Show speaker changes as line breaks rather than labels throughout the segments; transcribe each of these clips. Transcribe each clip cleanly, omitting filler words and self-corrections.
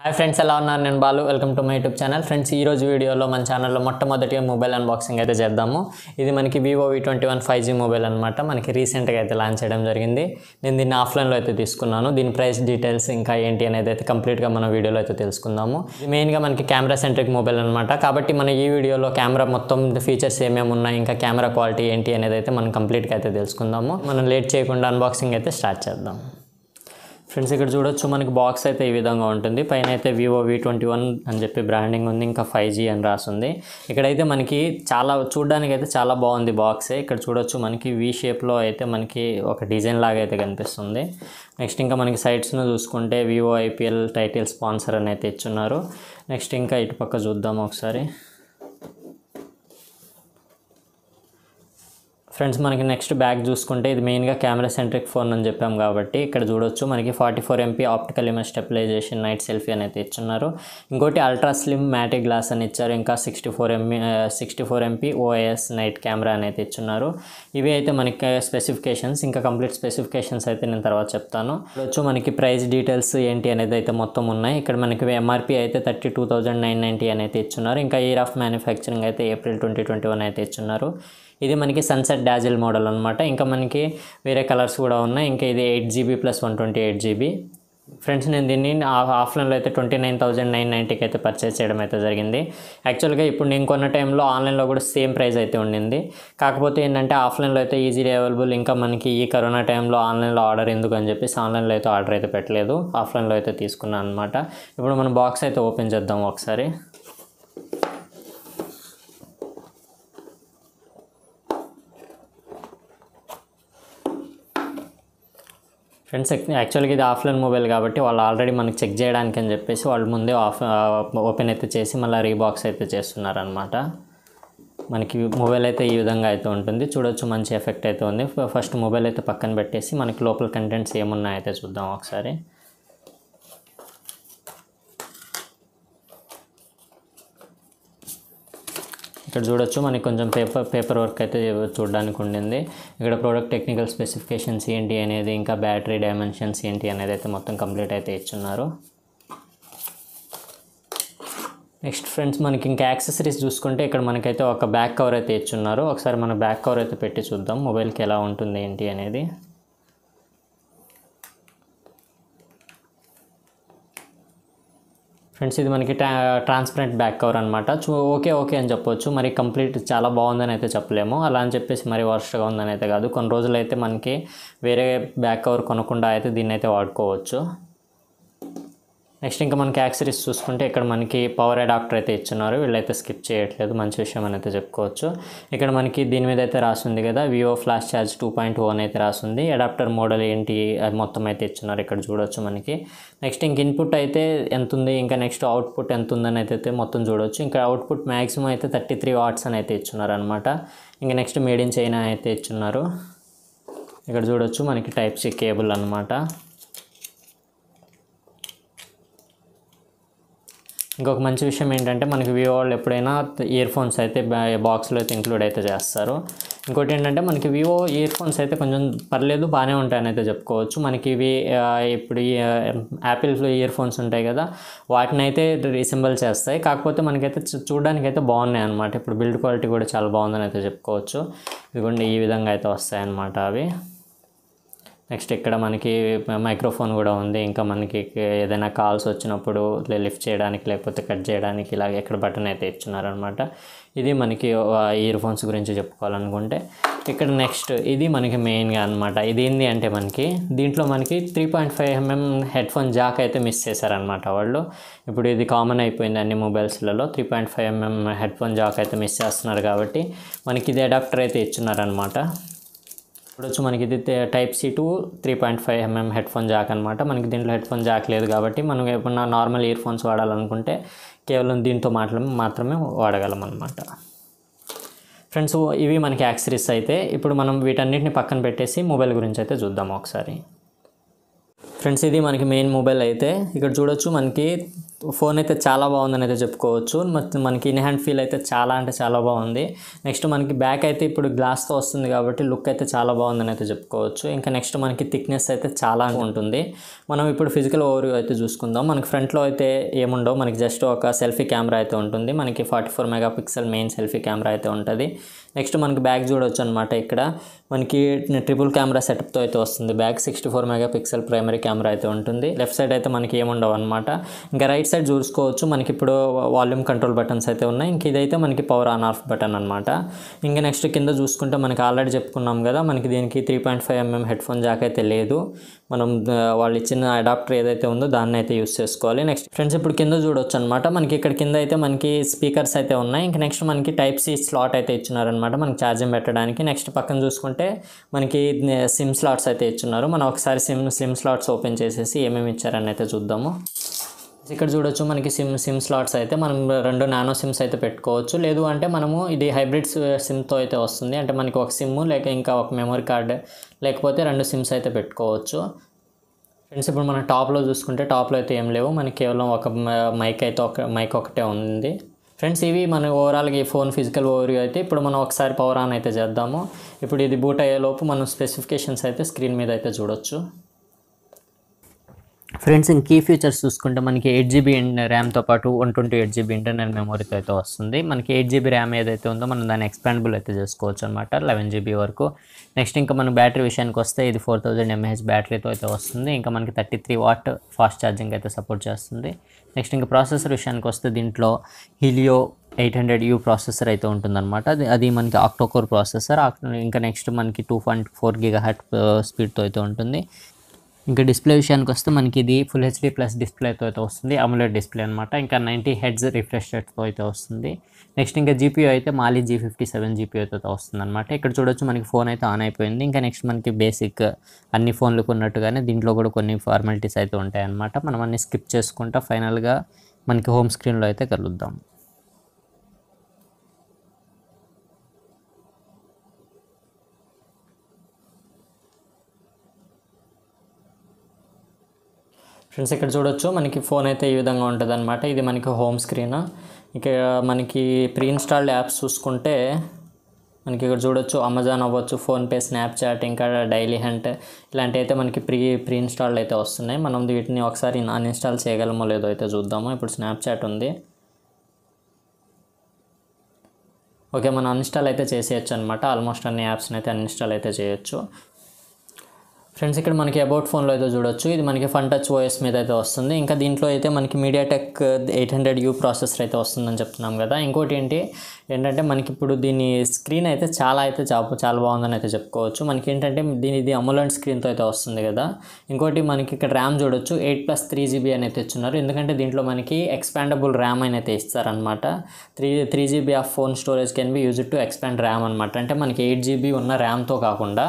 Hi friends, ఎలా ఉన్నారు? నేను Balu. Welcome to my YouTube channel. Friends, ఈ రోజు వీడియోలో మన ఛానల్లో మొట్టమొదటిగా మొబైల్ అన్బాక్సింగ్ అయితే చేద్దాము. ఇది మనకి VIVO V21 5G మొబైల్ అనమాట. మనకి రీసెంట్గా అయితే లాంచ్ చేయడం జరిగింది. నేను దీన్ని ఆఫ్లైన్లో అయితే తీసుకున్నాను. దీని ప్రైస్ డీటెయిల్స్ ఇంకా ఏంటి అనేది అయితే కంప్లీట్గా మన వీడియోలో అయితే తెలుసుకుందాము. ఇది మెయిన్గా మనకి కెమెరా సెంట్రిక్ మొబైల్ అనమాట. కాబట్టి మన ఈ వీడియోలో కెమెరా మొత్తం ఫీచర్స్ ఏమేమి ఉన్నాయి, ఇంకా కెమెరా క్వాలిటీ ఏంటి అనేది అయితే మనం కంప్లీట్గా అయితే తెలుసుకుందాము. మనం లేట్ చేయకుండా అన్బాక్సింగ్ అయితే స్టార్ట్ చేద్దాం. ఫ్రెండ్స్, ఇక్కడ చూడొచ్చు మనకి బాక్స్ అయితే ఈ విధంగా ఉంటుంది. పైన అయితే VIVO V21 అని చెప్పి బ్రాండింగ్ ఉంది, ఇంకా 5G అని రాస్తుంది. ఇక్కడైతే మనకి చాలా చూడడానికి అయితే చాలా బాగుంది బాక్సే. ఇక్కడ చూడొచ్చు మనకి V షేప్లో అయితే మనకి ఒక డిజైన్ లాగా అయితే కనిపిస్తుంది. నెక్స్ట్ ఇంకా మనకి సైడ్స్ను చూసుకుంటే VIVO IPL టైటిల్ స్పాన్సర్ అని అయితే ఇచ్చున్నారు. నెక్స్ట్ ఇంకా ఇటు పక్క చూద్దాం ఒకసారి. ఫ్రెండ్స్, మనకి నెక్స్ట్ బ్యాగ్ చూసుకుంటే ఇది మెయిన్గా కెమెరా సెంట్రిక్ ఫోన్ అని చెప్పాం కాబట్టి ఇక్కడ చూడొచ్చు మనకి 44 MP optical image stabilisation night selfie అని అయితే ఇచ్చున్నారు. ఇంకోటి అల్ట్రా స్లిమ్ మ్యాటిక్ గ్లాస్ అని ఇచ్చారు. ఇంకా 64 MP OIS నైట్ కెమెరా అని అయితే ఇచ్చున్నారు. ఇవి అయితే మనకి స్పెసిఫికేషన్స్. ఇంకా కంప్లీట్ స్పెసిఫికేషన్స్ అయితే నేను తర్వాత చెప్తాను. చూడొచ్చు మనకి ప్రైస్ డీటెయిల్స్ ఏంటి అనేది అయితే మొత్తం ఉన్నాయి. ఇక్కడ మనకి MRP అయితే 32,990 అని అయితే ఇచ్చున్నారు. ఇంకా ఇయర్ ఆఫ్ మ్యానుఫ్యాక్చరింగ్ అయితే April 2021 అయితే ఇచ్చున్నారు. ఇది మనకి సన్సెట్ డాజిల్ మోడల్ అనమాట. ఇంకా మనకి వేరే కలర్స్ కూడా ఉన్నాయి. ఇంకా ఇది 8GB + 128GB. ఫ్రెండ్స్, నేను దీన్ని ఆఫ్లైన్లో అయితే 29,990కి అయితే పర్చేస్ చేయడం అయితే జరిగింది. యాక్చువల్గా ఇప్పుడు నేను కొన్న టైంలో ఆన్లైన్లో కూడా సేమ్ ప్రైస్ అయితే ఉండింది. కాకపోతే ఏంటంటే ఆఫ్లైన్లో అయితే ఈజీలీ అవైలబుల్. ఇంకా మనకి ఈ కరోనా టైంలో ఆన్లైన్లో ఆర్డర్ ఎందుకు అని చెప్పేసి ఆన్లైన్లో అయితే ఆర్డర్ అయితే పెట్టలేదు, ఆఫ్లైన్లో అయితే తీసుకున్నాను అనమాట. ఇప్పుడు మనం బాక్స్ అయితే ఓపెన్ చేద్దాం ఒకసారి. ఫ్రెండ్స్, యాక్చువల్గా ఇది ఆఫ్లైన్ మొబైల్ కాబట్టి వాళ్ళు ఆల్రెడీ మనకి చెక్ చేయడానికి అని చెప్పేసి వాళ్ళు ముందే ఓపెన్ అయితే చేసి మళ్ళీ రీబాక్స్ అయితే చేస్తున్నారనమాట. మనకి మొబైల్ అయితే ఈ విధంగా అయితే ఉంటుంది. చూడొచ్చు మంచి ఎఫెక్ట్ అయితే ఉంది. ఫస్ట్ మొబైల్ అయితే పక్కన పెట్టేసి మనకి లోపల కంటెంట్స్ ఏమున్నాయైతే చూద్దాం ఒకసారి. ఇక్కడ చూడొచ్చు మనకి కొంచెం పేపర్ వర్క్ అయితే చూడడానికి ఉండింది. ఇక్కడ ప్రోడక్ట్ టెక్నికల్ స్పెసిఫికేషన్స్ ఏంటి అనేది, ఇంకా బ్యాటరీ డైమెన్షన్స్ ఏంటి అనేది అయితే మొత్తం కంప్లీట్ అయితే ఇచ్చున్నారు. నెక్స్ట్ ఫ్రెండ్స్, మనకి ఇంకా యాక్సెసరీస్ చూసుకుంటే ఇక్కడ మనకైతే ఒక బ్యాక్ కవర్ అయితే ఇచ్చున్నారు. ఒకసారి మన బ్యాక్ కవర్ అయితే పెట్టి చూద్దాం మొబైల్కి ఎలా ఉంటుంది ఏంటి అనేది. ఫ్రెండ్స్, ఇది మనకి ట్రాన్స్పరెంట్ బ్యాక్ కవర్ అనమాట. ఓకే అని చెప్పొచ్చు. మరి కంప్లీట్ చాలా బాగుందని అయితే చెప్పలేము. అలా అని చెప్పేసి మరి వర్స్ట్గా ఉందని అయితే కాదు. కొన్ని రోజులు అయితే మనకి వేరే బ్యాక్ కవర్ కొనకుండా అయితే దీన్ని అయితే వాడుకోవచ్చు. నెక్స్ట్ ఇంకా మనకి యాక్సెసరీస్ చూసుకుంటే ఇక్కడ మనకి పవర్ అడాప్టర్ అయితే ఇచ్చున్నారు. వీళ్ళైతే స్కిప్ చేయట్లేదు, మంచి విషయం అని అయితే చెప్పుకోవచ్చు. ఇక్కడ మనకి దీని మీద అయితే రాస్తుంది కదా VIVO ఫ్లాష్ ఛార్జ్ 2.0 అని అయితే రాస్తుంది. అడాప్టర్ మోడల్ ఏంటి అది మొత్తం అయితే ఇచ్చున్నారు. ఇక్కడ చూడొచ్చు మనకి. నెక్స్ట్ ఇంక ఇన్పుట్ అయితే ఎంత ఉంది, ఇంకా నెక్స్ట్ అవుట్పుట్ ఎంత ఉందని అయితే మొత్తం చూడొచ్చు. ఇంకా అవుట్పుట్ మ్యాక్సిమం అయితే 33 watts అని అయితే ఇచ్చున్నారు అనమాట. ఇంకా నెక్స్ట్ మేడ్ ఇన్ చైనా అయితే ఇచ్చున్నారు. ఇక్కడ చూడొచ్చు మనకి Type-C కేబుల్ అనమాట. ఇంకొక మంచి విషయం ఏంటంటే మనకి VIVO వాళ్ళు ఎప్పుడైనా ఇయర్ ఫోన్స్ అయితే బాక్స్లో అయితే ఇంక్లూడ్ అయితే చేస్తారు. ఇంకోటి ఏంటంటే మనకి VIVO ఇయర్ ఫోన్స్ అయితే కొంచెం పర్లేదు, బాగానే ఉంటాయని అయితే చెప్పుకోవచ్చు. మనకి ఇవి ఇప్పుడు యాపిల్ ఇయర్ ఫోన్స్ ఉంటాయి కదా, వాటిని అయితే రీసెంబుల్ చేస్తాయి. కాకపోతే మనకైతే చూడడానికి అయితే బాగున్నాయి అనమాట. ఇప్పుడు బిల్డ్ క్వాలిటీ కూడా చాలా బాగుందని అయితే చెప్పుకోవచ్చు. ఇదిగోండి ఈ విధంగా అయితే వస్తాయి అన్నమాట అవి. నెక్స్ట్ ఇక్కడ మనకి మైక్రోఫోన్ కూడా ఉంది. ఇంకా మనకి ఏదైనా కాల్స్ వచ్చినప్పుడు లిఫ్ట్ చేయడానికి లేకపోతే కట్ చేయడానికి ఇలా ఎక్కడ బటన్ అయితే ఇచ్చున్నారనమాట. ఇది మనకి ఇయర్ ఫోన్స్ గురించి చెప్పుకోవాలనుకుంటే ఇక్కడ నెక్స్ట్ ఇది మనకి మెయిన్గా అనమాట. ఇది ఏంటి అంటే మనకి దీంట్లో మనకి 3.5mm హెడ్ ఫోన్ జాక్ అయితే మిస్ చేశారనమాట వాళ్ళు. ఇప్పుడు ఇది కామన్ అయిపోయింది అన్ని మొబైల్స్లలో. 3.5mm హెడ్ ఫోన్ జాక్ అయితే మిస్ చేస్తున్నారు కాబట్టి మనకి ఇది అడాప్టర్ అయితే ఇచ్చున్నారనమాట. ఇప్పుడు వచ్చి మనకి ఇది Type-C to 3.5mm head phone Jack అనమాట. మనకి దీంట్లో హెడ్ ఫోన్ జాక్ లేదు కాబట్టి మనం ఎప్పుడన్నా నార్మల్ ఇయర్ ఫోన్స్ వాడాలనుకుంటే కేవలం దీంతో మాత్రమే వాడగలం అనమాట. ఫ్రెండ్స్, ఇవి మనకి యాక్సెసరీస్ అయితే. ఇప్పుడు మనం వీటన్నిటిని పక్కన పెట్టేసి మొబైల్ గురించి అయితే చూద్దాం ఒకసారి. ఫ్రెండ్స్, ఇది మనకి మెయిన్ మొబైల్ అయితే. ఇక్కడ చూడొచ్చు మనకి ఫోన్ అయితే చాలా బాగుందని అయితే చెప్పుకోవచ్చు. మనకి ఇన్ హ్యాండ్ ఫీల్ అయితే చాలా అంటే చాలా బాగుంది. నెక్స్ట్ మనకి బ్యాక్ అయితే ఇప్పుడు గ్లాస్తో వస్తుంది కాబట్టి లుక్ అయితే చాలా బాగుందని అయితే చెప్పుకోవచ్చు. ఇంకా నెక్స్ట్ మనకి థిక్నెస్ అయితే చాలా ఉంటుంది. మనం ఇప్పుడు ఫిజికల్ ఓవర్ అయితే చూసుకుందాం. మనకి ఫ్రంట్లో అయితే ఏముండవు, మనకి జస్ట్ ఒక సెల్ఫీ కెమెరా అయితే ఉంటుంది. మనకి 44 మెగాపిక్సెల్ మెయిన్ సెల్ఫీ కెమెరా అయితే ఉంటుంది. నెక్స్ట్ మనకి బ్యాక్ చూడవచ్చు అనమాట. ఇక్కడ మనకి ట్రిపుల్ కెమెరా సెటప్తో అయితే వస్తుంది. బ్యాక్ 64 మెగాపిక్సెల్ ప్రైమరీ కెమెరా అయితే ఉంటుంది. లెఫ్ట్ సైడ్ అయితే మనకి ఏముండవు అనమాట. ఇంకా రైట్ సైడ్ చూసుకోవచ్చు, మనకి ఇప్పుడు వాల్యూమ్ కంట్రోల్ బటన్స్ అయితే ఉన్నాయి. ఇంక ఇదైతే మనకి పవర్ ఆన్ ఆఫ్ బటన్ అనమాట. ఇంకా నెక్స్ట్ కింద చూసుకుంటే మనకి ఆల్రెడీ చెప్పుకున్నాం కదా, మనకి దీనికి 3.5mm హెడ్ ఫోన్ జాక్ అయితే లేదు. మనం వాళ్ళు ఇచ్చిన అడాప్టర్ ఏదైతే ఉందో దాన్ని అయితే యూస్ చేసుకోవాలి. నెక్స్ట్ ఫ్రెండ్స్ ఇప్పుడు కింద చూడవచ్చు అనమాట. మనకి ఇక్కడ కింద అయితే మనకి స్పీకర్స్ అయితే ఉన్నాయి. ఇంకా నెక్స్ట్ మనకి టైప్ సి స్లాట్ అయితే ఇచ్చున్నారనమాట మనకి ఛార్జింగ్ పెట్టడానికి. నెక్స్ట్ పక్కన చూసుకుంటే మనకి సిమ్ స్లాట్స్ అయితే ఇచ్చున్నారు. మనం ఒకసారి సిమ్ స్లాట్స్ ఓపెన్ చేసేసి ఏమేమి ఇచ్చారని అయితే చూద్దాము. ఇక్కడ చూడొచ్చు మనకి సిమ్ స్లాట్స్ అయితే మనం 2 నానో సిమ్స్ అయితే పెట్టుకోవచ్చు. లేదు అంటే మనము ఇది హైబ్రిడ్ సిమ్తో అయితే వస్తుంది. అంటే మనకి ఒక సిమ్ లేక ఇంకా ఒక మెమరీ కార్డ్ లేకపోతే 2 సిమ్స్ అయితే పెట్టుకోవచ్చు. ఫ్రెండ్స్ ఇప్పుడు మనం టాప్లో చూసుకుంటే టాప్లో అయితే ఏం లేవు, మనకి కేవలం ఒక మైక్ ఒకటే ఉంది. ఫ్రెండ్స్ ఇవి మన ఓవరాల్గా ఈ ఫోన్ ఫిజికల్ ఓవర్ అయితే. ఇప్పుడు మనం ఒకసారి పవర్ ఆన్ అయితే చేద్దాము. ఇప్పుడు ఇది బూట్ అయ్యేలోపు మనం స్పెసిఫికేషన్స్ అయితే స్క్రీన్ మీద అయితే చూడొచ్చు. ఫ్రెండ్స్ ఇంక కీ ఫీచర్స్ చూసుకుంటే మనకి 8GB ర్యామ్తో పాటు 128GB ఇంటర్నల్ మెమరీతో అయితే వస్తుంది. మనకి 8GB ర్యామ్ ఏదైతే ఉందో మనం దాన్ని ఎక్స్పాండబుల్ అయితే చేసుకోవచ్చు అనమాట 11GB వరకు. నెక్స్ట్ ఇంకా మన బ్యాటరీ విషయానికి వస్తే ఇది 4000 mAh బ్యాటరీతో అయితే వస్తుంది. ఇంకా మనకి 33 వాట్ ఫాస్ట్ ఛార్జింగ్ అయితే సపోర్ట్ చేస్తుంది. నెక్స్ట్ ఇంకా ప్రాసెసర్ విషయానికి వస్తే దీంట్లో హీలియో 800U ప్రాసెసర్ అయితే ఉంటుందన్నమాట. అది మనకి ఆక్టోకోర్ ప్రాసెసర్. ఇంకా నెక్స్ట్ మనకి 2.4 GHz స్పీడ్తో అయితే ఉంటుంది. ఇంకా డిస్ప్లే విషయానికి వస్తే మనకి ఇది ఫుల్ హెచ్డీ ప్లస్ డిస్ప్లేతో అయితే వస్తుంది, అమోలెడ్ డిస్ప్లే అనమాట. ఇంకా 90 Hz రిఫ్రెష్ రేట్తో అయితే వస్తుంది. నెక్స్ట్ ఇంకా జీపీయూ అయితే మాలి G57 జీపీయూ అయితే వస్తుంది అనమాట. ఇక్కడ చూడొచ్చు మనకి ఫోన్ అయితే ఆన్ అయిపోయింది. ఇంకా నెక్స్ట్ మనకి బేసిక్ అన్ని ఫోన్లకు ఉన్నట్టుగానే దీంట్లో కూడా కొన్ని ఫార్మాలిటీస్ అయితే ఉంటాయి అనమాట. మనం అన్ని స్కిప్ చేసుకుంటా ఫైనల్గా మనకి హోమ్ స్క్రీన్లో అయితే కలుద్దాం. ఫ్రెండ్స్ ఇక్కడ చూడొచ్చు మనకి ఫోన్ అయితే ఈ విధంగా ఉంటుంది అనమాట. ఇది మనకి హోమ్ స్క్రీన్. ఇక మనకి ప్రీ ఇన్స్టాల్డ్ యాప్స్ చూసుకుంటే మనకి ఇక్కడ చూడొచ్చు అమెజాన్ అవ్వచ్చు, ఫోన్పే, స్నాప్చాట్, ఇంకా డైలీ హంట్ ఇలాంటివి అయితే మనకి ప్రీ ఇన్స్టాల్డ్ అయితే వస్తున్నాయి. మనం వీటిని ఒకసారి అన్ఇన్స్టాల్ చేయగలమో లేదో అయితే చూద్దాము. ఇప్పుడు స్నాప్చాట్ ఉంది. ఓకే, మనం అన్ఇన్స్టాల్ అయితే చేసేయచ్చు అనమాట. ఆల్మోస్ట్ అన్ని యాప్స్ని అయితే అన్ఇన్స్టాల్ అయితే చేయొచ్చు. ఫ్రెండ్స్ ఇక్కడ మనకి అబౌట్ ఫోన్లో అయితే చూడొచ్చు, ఇది మనకి ఫన్ టచ్ ఓఎస్ మీద అయితే వస్తుంది. ఇంకా దీంట్లో అయితే మనకి మీడియాటెక్ 800U ప్రాసెసర్ అయితే వస్తుందని చెప్తున్నాం కదా. ఇంకోటి ఏంటంటే మనకి ఇప్పుడు దీని స్క్రీన్ అయితే చాలా బాగుందని అయితే చెప్పుకోవచ్చు. మనకి ఏంటంటే ఇది అమోలెడ్ స్క్రీన్తో అయితే వస్తుంది కదా. ఇంకోటి మనకి ఇక్కడ ర్యామ్ చూడొచ్చు 8+3GB అని అయితే ఇచ్చున్నారు. ఎందుకంటే దీంట్లో మనకి ఎక్స్పాండబుల్ ర్యామ్ అని అయితే ఇస్తారనమాట. 3GB of phone storage can be used to expand RAM అనమాట. అంటే మనకి 8GB ఉన్న ర్యామ్తో కాకుండా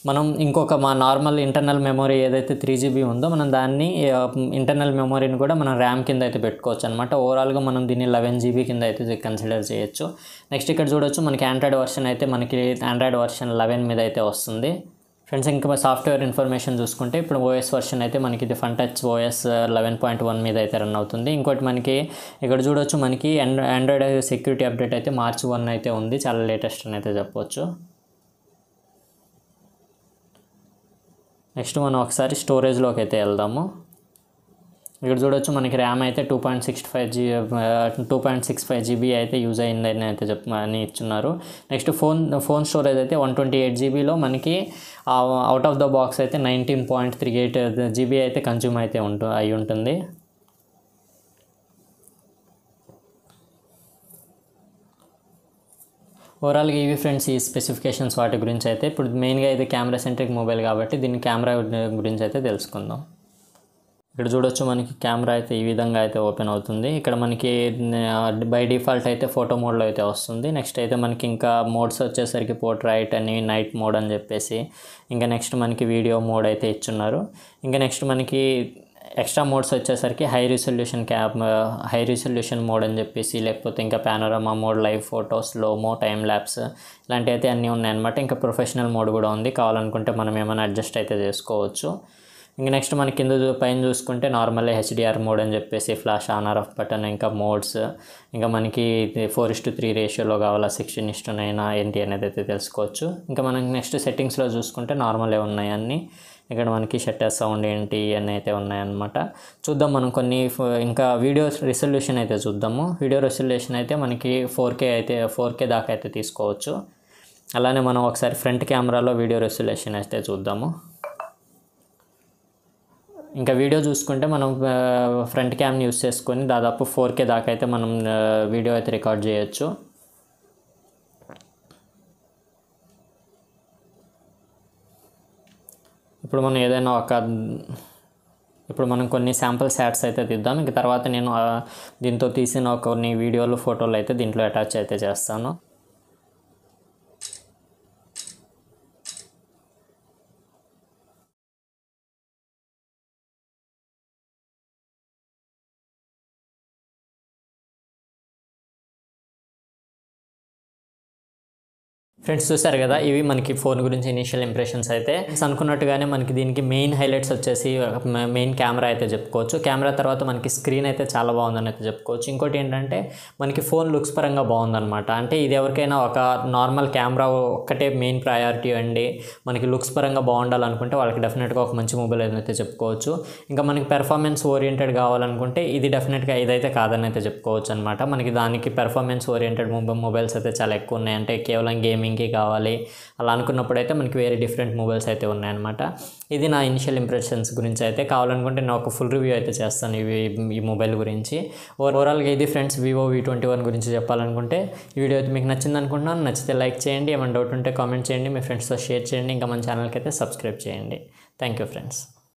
మనం ఇంకొక మా నార్మల్ ఇంటర్నల్ మెమరీ ఏదైతే 3GB ఉందో మనం దాన్ని ఇంటర్నల్ మెమరీని కూడా మనం ర్యామ్ కింద అయితే పెట్టుకోవచ్చు అనమాట. ఓవరాల్గా మనం దీన్ని 11GB కింద అయితే కన్సిడర్ చేయొచ్చు. నెక్స్ట్ ఇక్కడ చూడొచ్చు మనకి ఆండ్రాయిడ్ వర్షన్ అయితే మనకి ఆండ్రాయిడ్ వర్షన్ 11 మీద అయితే వస్తుంది. ఫ్రెండ్స్ ఇంకా సాఫ్ట్వేర్ ఇన్ఫర్మేషన్ చూసుకుంటే ఇప్పుడు ఓఎస్ వర్షన్ అయితే మనకి ఇది ఫన్ టచ్ ఓఎస్ 11.1 మీద అయితే రన్ అవుతుంది. ఇంకోటి మనకి ఇక్కడ చూడొచ్చు మనకి ఆండ్రాయిడ్ సెక్యూరిటీ అప్డేట్ అయితే March 1 అయితే ఉంది, చాలా లేటెస్ట్ అని అయితే చెప్పవచ్చు. నెక్స్ట్ మనం ఒకసారి స్టోరేజ్లోకి అయితే వెళ్దాము. ఇక్కడ చూడొచ్చు మనకి ర్యామ్ అయితే 2.65GB అయితే యూజ్ అయిందని అయితే అని ఇచ్చున్నారు. నెక్స్ట్ ఫోన్ స్టోరేజ్ అయితే 128GBలో మనకి అవుట్ ఆఫ్ ద బాక్స్ అయితే 19.38GB అయితే కన్జ్యూమ్ అయితే అయి ఉంటుంది. ఓవరాల్గా ఇవి ఫ్రెండ్స్ ఈ స్పెసిఫికేషన్స్ వాటి గురించి అయితే. ఇప్పుడు మెయిన్గా ఇది కెమెరా సెంట్రిక్ మొబైల్ కాబట్టి దీని కెమెరా గురించి అయితే తెలుసుకుందాం. ఇక్కడ చూడొచ్చు మనకి కెమెరా అయితే ఈ విధంగా అయితే ఓపెన్ అవుతుంది. ఇక్కడ మనకి బై డిఫాల్ట్ అయితే ఫోటో మోడ్లో అయితే వస్తుంది. నెక్స్ట్ అయితే మనకి ఇంకా మోడ్స్ వచ్చేసరికి పోర్ట్రైట్ అని, నైట్ మోడ్ అని చెప్పేసి, ఇంకా నెక్స్ట్ మనకి వీడియో మోడ్ అయితే ఇచ్చున్నారు. ఇంకా నెక్స్ట్ మనకి ఎక్స్ట్రా మోడ్స్ వచ్చేసరికి హై రిజల్యూషన్ మోడ్ అని చెప్పేసి, లేకపోతే ఇంకా panorama mode, live photo, slomo, time lapse ఇలాంటివి అయితే అన్నీ ఉన్నాయన్నమాట. ఇంకా ప్రొఫెషనల్ మోడ్ కూడా ఉంది, కావాలనుకుంటే మనం ఏమైనా అడ్జస్ట్ అయితే చేసుకోవచ్చు. ఇంకా నెక్స్ట్ మనకి కింద పైన చూసుకుంటే నార్మల్ హెచ్డిఆర్ మోడ్ అని చెప్పేసి flash on or off button, ఇంకా మోడ్స్, ఇంకా మనకి 4:3 రేషియోలో కావాలా 16:9 ఏంటి అనేది అయితే తెలుసుకోవచ్చు. ఇంకా మనకి నెక్స్ట్ సెట్టింగ్స్లో చూసుకుంటే నార్మలే ఉన్నాయి అన్నీ. ఇక్కడ మనకి షట్టర్ సౌండ్ ఏంటి అని అయితే ఉన్నాయన్నమాట. చూద్దాం మనం కొన్ని ఇంకా వీడియో రిజల్యూషన్ అయితే చూద్దాము. వీడియో రిజల్యూషన్ అయితే మనకి 4K దాకా అయితే తీసుకోవచ్చు. అలానే మనం ఒకసారి ఫ్రంట్ కెమెరాలో వీడియో రిజల్యూషన్ అయితే చూద్దాము. ఇంకా వీడియో చూసుకుంటే మనం ఫ్రంట్ క్యామ్ని యూస్ చేసుకొని దాదాపు 4K దాకా అయితే మనం వీడియో అయితే రికార్డ్ చేయొచ్చు. ఇప్పుడు మనం కొన్ని శాంపుల్ షాట్స్ అయితే తీద్దాం. ఇంక తర్వాత నేను దీంతో తీసిన కొన్ని వీడియోలు, ఫోటోలు అయితే దీంట్లో అటాచ్ అయితే చేస్తాను. ఫ్రెండ్స్ చూసారు కదా, ఇవి మనకి ఫోన్ గురించి ఇనిషియల్ ఇంప్రెషన్స్ అయితే. అనుకున్నట్టుగానే మనకి దీనికి మెయిన్ హైలైట్స్ వచ్చేసి మెయిన్ కెమెరా అయితే చెప్పుకోవచ్చు. కెమెరా తర్వాత మనకి స్క్రీన్ అయితే చాలా బాగుందని అయితే చెప్పుకోవచ్చు. ఇంకోటి ఏంటంటే మనకి ఫోన్ లుక్స్ పరంగా బాగుందన్నమాట. అంటే ఇది ఎవరికైనా ఒక నార్మల్ కెమెరా ఒక్కటే మెయిన్ ప్రయారిటీ అండి, మనకి లుక్స్ పరంగా బాగుండాలనుకుంటే వాళ్ళకి డెఫినెట్గా ఒక మంచి మొబైల్ అయితే చెప్పుకోవచ్చు. ఇంకా మనకి పెర్ఫార్మెన్స్ ఓరియంటెడ్ కావాలనుకుంటే ఇది డెఫినెట్గా ఇదైతే కాదని అయితే చెప్పుకోవచ్చు అనమాట. మనకి దానికి పెర్ఫార్మెన్స్ ఓరియంటెడ్ మొబైల్స్ అయితే చాలా ఎక్కువ ఉన్నాయి. అంటే కేవలం గేమింగ్కి కావాలి అలా అనుకున్నప్పుడు అయితే మనకి వేరే డిఫరెంట్ మొబైల్స్ అయితే ఉన్నాయన్నమాట. ఇది నా ఇనిషియల్ ఇంప్రెషన్స్ గురించి అయితే. కావాలనుకుంటే నేను ఒక ఫుల్ రివ్యూ అయితే చేస్తాను ఈ మొబైల్ గురించి. ఓవరాల్గా ఇది ఫ్రెండ్స్ VIVO V21 గురించి చెప్పాలనుకుంటే. ఈ వీడియో అయితే మీకు నచ్చింది అనుకుంటున్నాను. నచ్చితే లైక్ చేయండి, ఏమైనా డౌట్ ఉంటే కామెంట్ చేయండి, మీ ఫ్రెండ్స్తో షేర్ చేయండి, ఇంకా మన ఛానల్కి అయితే సబ్స్క్రైబ్ చేయండి. Thank you friends.